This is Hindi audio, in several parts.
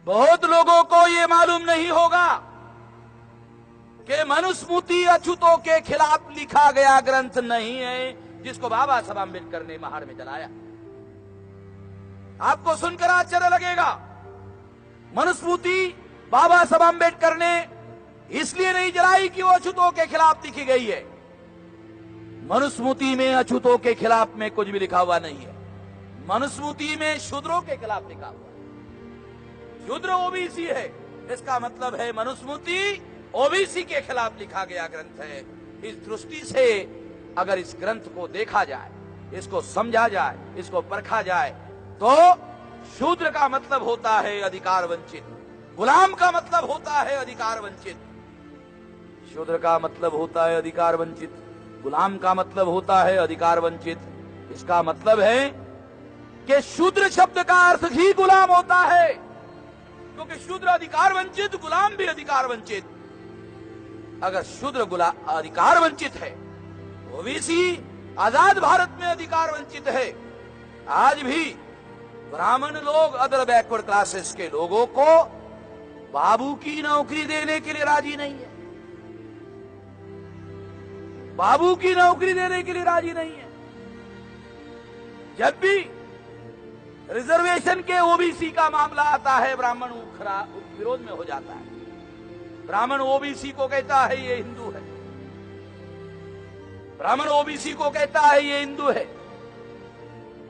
बहुत लोगों को ये मालूम नहीं होगा कि मनुस्मृति अछूतों के खिलाफ लिखा गया ग्रंथ नहीं है जिसको बाबा साहब आंबेडकर ने महाड़ में जलाया। आपको सुनकर आश्चर्य लगेगा, मनुस्मृति बाबा साहब आंबेडकर ने इसलिए नहीं जलाई कि वो अछूतों के खिलाफ लिखी गई है। मनुस्मृति में अछूतों के खिलाफ में कुछ भी लिखा हुआ नहीं है। मनुस्मृति में शूद्रों के खिलाफ लिखा हुआ है। शूद्र ओबीसी है, इसका मतलब है मनुस्मृति ओबीसी के खिलाफ लिखा गया ग्रंथ है। इस दृष्टि से अगर इस ग्रंथ को देखा जाए, इसको समझा जाए, इसको परखा जाए, तो शूद्र का मतलब होता है अधिकार वंचित, गुलाम का मतलब होता है अधिकार वंचित। शूद्र का मतलब होता है अधिकार वंचित, गुलाम का मतलब होता है अधिकार वंचित। इसका मतलब है कि शूद्र शब्द का अर्थ ही गुलाम होता है, क्योंकि शूद्र अधिकार वंचित, गुलाम भी अधिकार वंचित। अगर शूद्र अधिकार वंचित है, ओबीसी आजाद भारत में अधिकार वंचित है। आज भी ब्राह्मण लोग अदर बैकवर्ड क्लासेस के लोगों को बाबू की नौकरी देने के लिए राजी नहीं है, बाबू की नौकरी देने के लिए राजी नहीं है। जब भी रिजर्वेशन के ओबीसी का मामला आता है, ब्राह्मण विरोध में हो जाता है। ब्राह्मण ओबीसी को कहता है ये हिंदू है, ब्राह्मण ओबीसी को कहता है ये हिंदू है,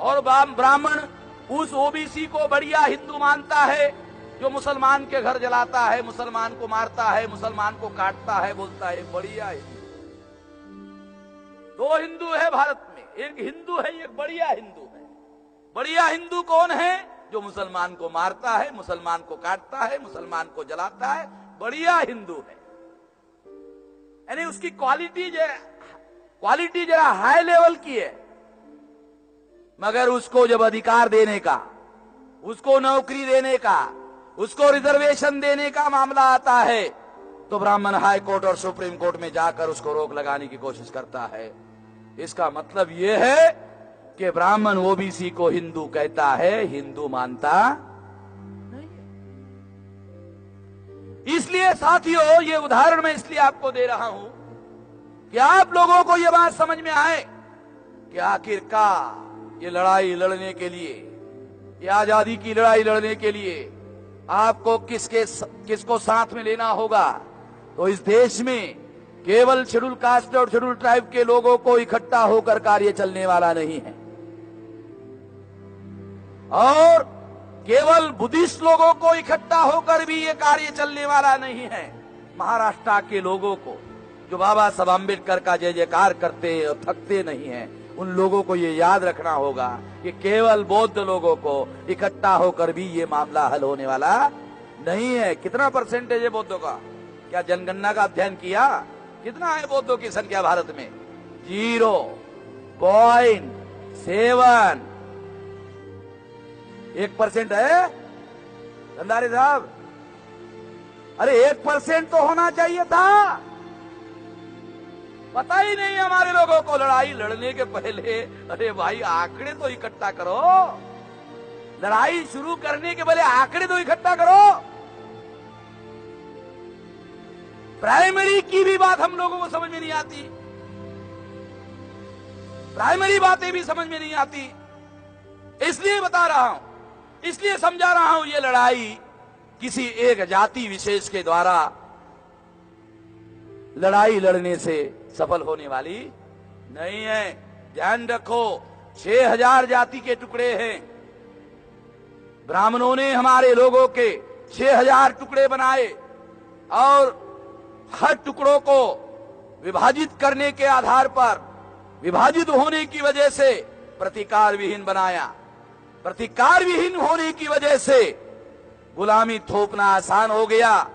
और ब्राह्मण उस ओबीसी को बढ़िया हिंदू मानता है जो मुसलमान के घर जलाता है, मुसलमान को मारता है, मुसलमान को काटता है, बोलता है बढ़िया हिंदू। दो हिंदू है भारत में, एक हिंदू है, एक बढ़िया हिंदू है। बढ़िया हिंदू कौन है? जो मुसलमान को मारता है, मुसलमान को काटता है, मुसलमान को जलाता है, बढ़िया हिंदू है। यानी उसकी क्वालिटी जरा हाई लेवल की है। मगर उसको जब अधिकार देने का, उसको नौकरी देने का, उसको रिजर्वेशन देने का मामला आता है, तो ब्राह्मण हाई कोर्ट और सुप्रीम कोर्ट में जाकर उसको रोक लगाने की कोशिश करता है। इसका मतलब यह है कि ब्राह्मण ओबीसी को हिंदू कहता है, हिंदू मानता नहीं है। इसलिए साथियों, ये उदाहरण मैं इसलिए आपको दे रहा हूं कि आप लोगों को यह बात समझ में आए कि आखिरकार ये लड़ाई लड़ने के लिए, ये आजादी की लड़ाई लड़ने के लिए आपको किसको साथ में लेना होगा। तो इस देश में केवल शेड्यूल कास्ट और शेड्यूल ट्राइब के लोगों को इकट्ठा होकर कार्य चलने वाला नहीं है, और केवल बुद्धिस्ट लोगों को इकट्ठा होकर भी ये कार्य चलने वाला नहीं है। महाराष्ट्र के लोगों को, जो बाबा साहब आंबेडकर का जय जयकार करते और थकते नहीं हैं, उन लोगों को ये याद रखना होगा कि केवल बौद्ध लोगों को इकट्ठा होकर भी ये मामला हल होने वाला नहीं है। कितना परसेंटेज है बौद्धों का? क्या जनगणना का अध्ययन किया? कितना है बौद्धों की संख्या भारत में? 0.7। 1% है भंडारी साहब? अरे 1% तो होना चाहिए था। पता ही नहीं हमारे लोगों को लड़ाई लड़ने के पहले। अरे भाई, आंकड़े तो इकट्ठा करो, लड़ाई शुरू करने के पहले आंकड़े तो इकट्ठा करो। प्राइमरी की भी बात हम लोगों को समझ में नहीं आती, प्राइमरी बातें भी समझ में नहीं आती। इसलिए बता रहा हूं, इसलिए समझा रहा हूं, ये लड़ाई किसी एक जाति विशेष के द्वारा लड़ाई लड़ने से सफल होने वाली नहीं है। ध्यान रखो, 6000 जाति के टुकड़े हैं। ब्राह्मणों ने हमारे लोगों के 6000 टुकड़े बनाए और हर टुकड़ों को विभाजित करने के आधार पर, विभाजित होने की वजह से प्रतिकार विहीन बनाया। प्रतिकार विहीन होने की वजह से गुलामी थोपना आसान हो गया।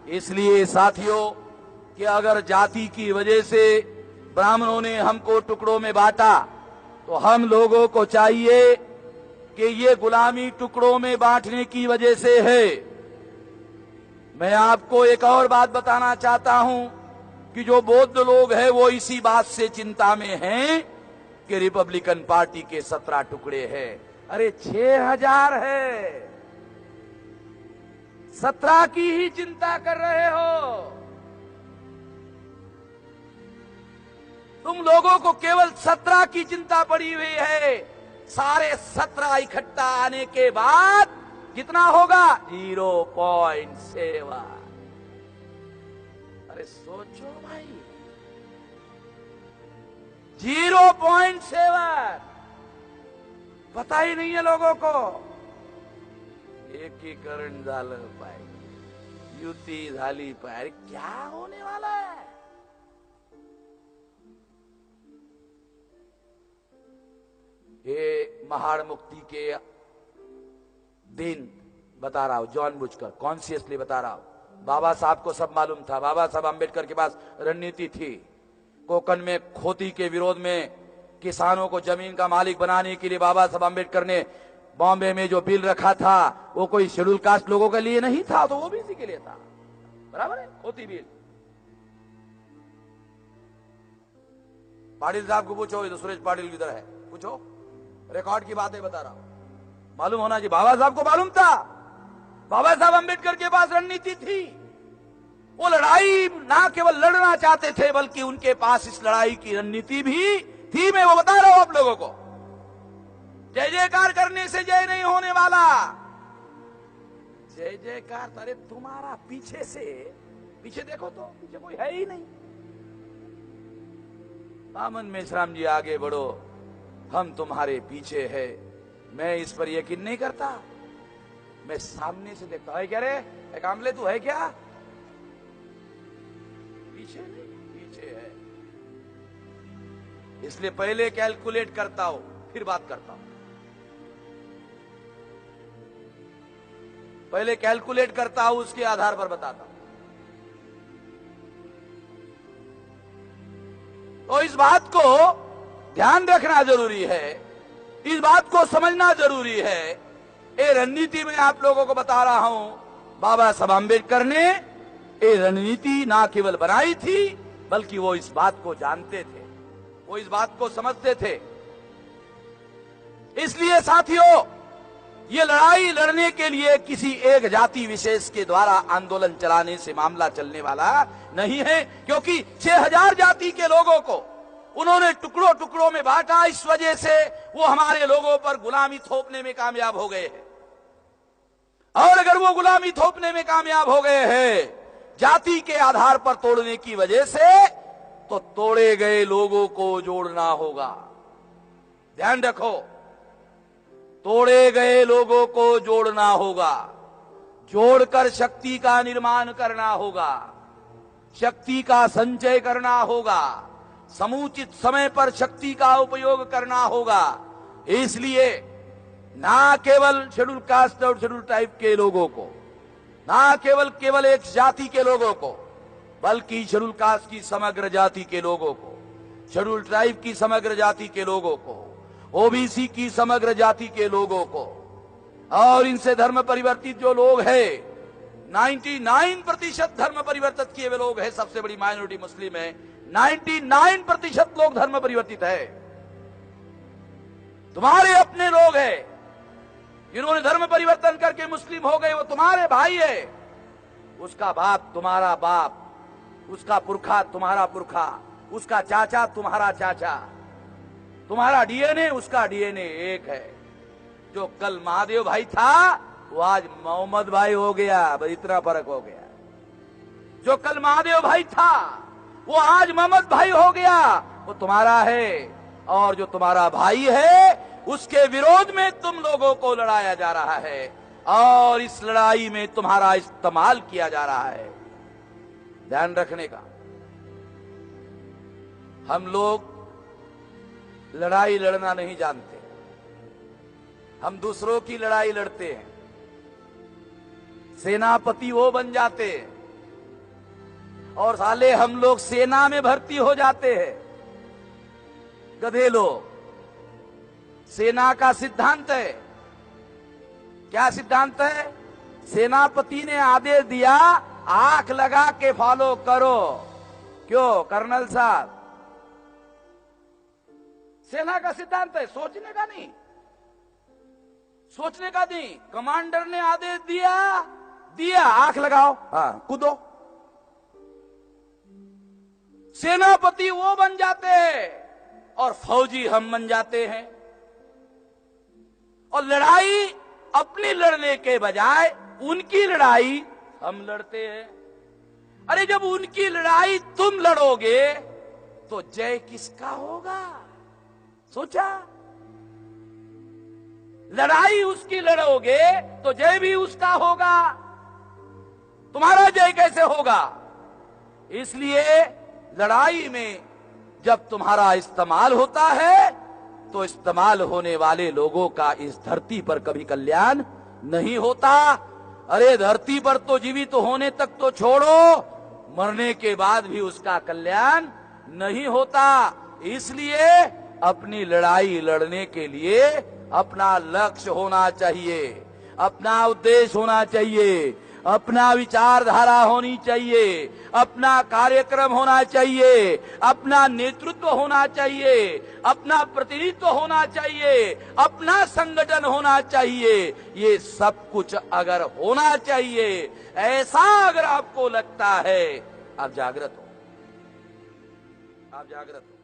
इसलिए साथियों, कि अगर जाति की वजह से ब्राह्मणों ने हमको टुकड़ों में बांटा, तो हम लोगों को चाहिए कि ये गुलामी टुकड़ों में बांटने की वजह से है। मैं आपको एक और बात बताना चाहता हूं कि जो बौद्ध लोग हैं वो इसी बात से चिंता में हैं कि रिपब्लिकन पार्टी के 17 टुकड़े हैं। अरे 6000 है, 17 की ही चिंता कर रहे हो। तुम लोगों को केवल 17 की चिंता पड़ी हुई है। सारे 17 इकट्ठा आने के बाद कितना होगा? 0.7। अरे सोचो भाई, 0.7 पता ही नहीं है लोगों को। एकीकरण झालं पाहिजे, युती झाली पाहिजे। क्या होने वाला है? ये महाड़ मुक्ति के दिन बता रहा हूं, जानबूझकर कॉन्शियसली बता रहा हूं। बाबा साहब को सब मालूम था। बाबा साहब अंबेडकर के पास रणनीति थी। कोकण में खोती के विरोध में किसानों को जमीन का मालिक बनाने के लिए बाबा साहब अंबेडकर ने बॉम्बे में जो बिल रखा था, वो कोई शेड्यूल कास्ट लोगों के लिए नहीं था, तो वो भी इसी के लिए था। बराबर है? खोती बिल। पाटिल साहब को पूछो, इधर सुरेश पाटिल किधर है, पूछो। रिकॉर्ड की बातें बता रहा हूं, मालूम होना चाहिए। बाबा साहब को मालूम था। बाबा साहब अंबेडकर के पास रणनीति थी। वो लड़ाई ना केवल लड़ना चाहते थे, बल्कि उनके पास इस लड़ाई की रणनीति भी थी। मैं वो बता रहा हूं आप लोगों को। जय जयकार करने से जय नहीं होने वाला। जय जयकार, अरे तुम्हारा पीछे से, पीछे देखो तो पीछे कोई है ही नहीं। बामन मेश्राम जी आगे बढ़ो, हम तुम्हारे पीछे है। मैं इस पर यकीन नहीं करता। मैं सामने से देखता है, क्या रे एक आमले तू है क्या? पीछे नहीं, पीछे है। इसलिए पहले कैलकुलेट करता हूं, फिर बात करता हूं। पहले कैलकुलेट करता हूं, उसके आधार पर बताता हूं। तो इस बात को ध्यान रखना जरूरी है, इस बात को समझना जरूरी है। ये रणनीति में आप लोगों को बता रहा हूं, बाबा साहब अम्बेडकर ने ये रणनीति ना केवल बनाई थी, बल्कि वो इस बात को जानते थे, वो इस बात को समझते थे। इसलिए साथियों, ये लड़ाई लड़ने के लिए किसी एक जाति विशेष के द्वारा आंदोलन चलाने से मामला चलने वाला नहीं है, क्योंकि 6000 जाति के लोगों को उन्होंने टुकड़ों टुकड़ों में बांटा। इस वजह से वो हमारे लोगों पर गुलामी थोपने में कामयाब हो गए हैं। और अगर वो गुलामी थोपने में कामयाब हो गए हैं जाति के आधार पर तोड़ने की वजह से, तो तोड़े गए लोगों को जोड़ना होगा। ध्यान रखो, तोड़े गए लोगों को जोड़ना होगा। जोड़कर शक्ति का निर्माण करना होगा, शक्ति का संचय करना होगा, समुचित समय पर शक्ति का उपयोग करना होगा। इसलिए ना केवल शेड्यूल कास्ट और शेड्यूल ट्राइब के लोगों को, ना केवल एक जाति के लोगों को, बल्कि शेड्यूल कास्ट की समग्र जाति के लोगों को, शेड्यूल ट्राइब की समग्र जाति के लोगों को, ओबीसी की समग्र जाति के लोगों को, और इनसे धर्म परिवर्तित जो लोग हैं, 99% धर्म परिवर्तित किए हुए लोग हैं। सबसे बड़ी माइनॉरिटी मुस्लिम है, 99% लोग धर्म परिवर्तित है। तुम्हारे अपने लोग हैं जिन्होंने धर्म परिवर्तन करके मुस्लिम हो गए, वो तुम्हारे भाई है। उसका बाप तुम्हारा बाप, उसका पुरखा तुम्हारा पुरखा, उसका चाचा तुम्हारा चाचा, तुम्हारा डीएनए उसका डीएनए एक है। जो कल महादेव भाई था वो आज मोहम्मद भाई हो गया, बस इतना फर्क हो गया। जो कल महादेव भाई था वो आज मोहम्मद भाई हो गया, वो तुम्हारा है। और जो तुम्हारा भाई है उसके विरोध में तुम लोगों को लड़ाया जा रहा है, और इस लड़ाई में तुम्हारा इस्तेमाल किया जा रहा है। ध्यान रखने का। हम लोग लड़ाई लड़ना नहीं जानते, हम दूसरों की लड़ाई लड़ते हैं। सेनापति वो बन जाते हैं और साले हम लोग सेना में भर्ती हो जाते हैं। गधे लोग। सेना का सिद्धांत है, क्या सिद्धांत है? सेनापति ने आदेश दिया, आंख लगा के फॉलो करो। क्यों कर्नल साहब? सेना का सिद्धांत है, सोचने का नहीं, सोचने का नहीं। कमांडर ने आदेश दिया, दिया, आंख लगाओ, हाँ कूदो। सेनापति वो बन जाते हैं और फौजी हम बन जाते हैं, और लड़ाई अपनी लड़ने के बजाय उनकी लड़ाई हम लड़ते हैं। अरे जब उनकी लड़ाई तुम लड़ोगे तो जय किसका होगा? सोचा? लड़ाई उसकी लड़ोगे तो जय भी उसका होगा, तुम्हारा जय कैसे होगा? इसलिए लड़ाई में जब तुम्हारा इस्तेमाल होता है तो इस्तेमाल होने वाले लोगों का इस धरती पर कभी कल्याण नहीं होता। अरे धरती पर तो जीवित होने तक तो छोड़ो, मरने के बाद भी उसका कल्याण नहीं होता। इसलिए अपनी लड़ाई लड़ने के लिए अपना लक्ष्य होना चाहिए, अपना उद्देश्य होना चाहिए, अपना विचारधारा होनी चाहिए, अपना कार्यक्रम होना चाहिए, अपना नेतृत्व होना चाहिए, अपना प्रतिनिधित्व होना चाहिए, अपना संगठन होना चाहिए। ये सब कुछ अगर होना चाहिए, ऐसा अगर आपको लगता है, आप जागृत हो, आप जागृत हो।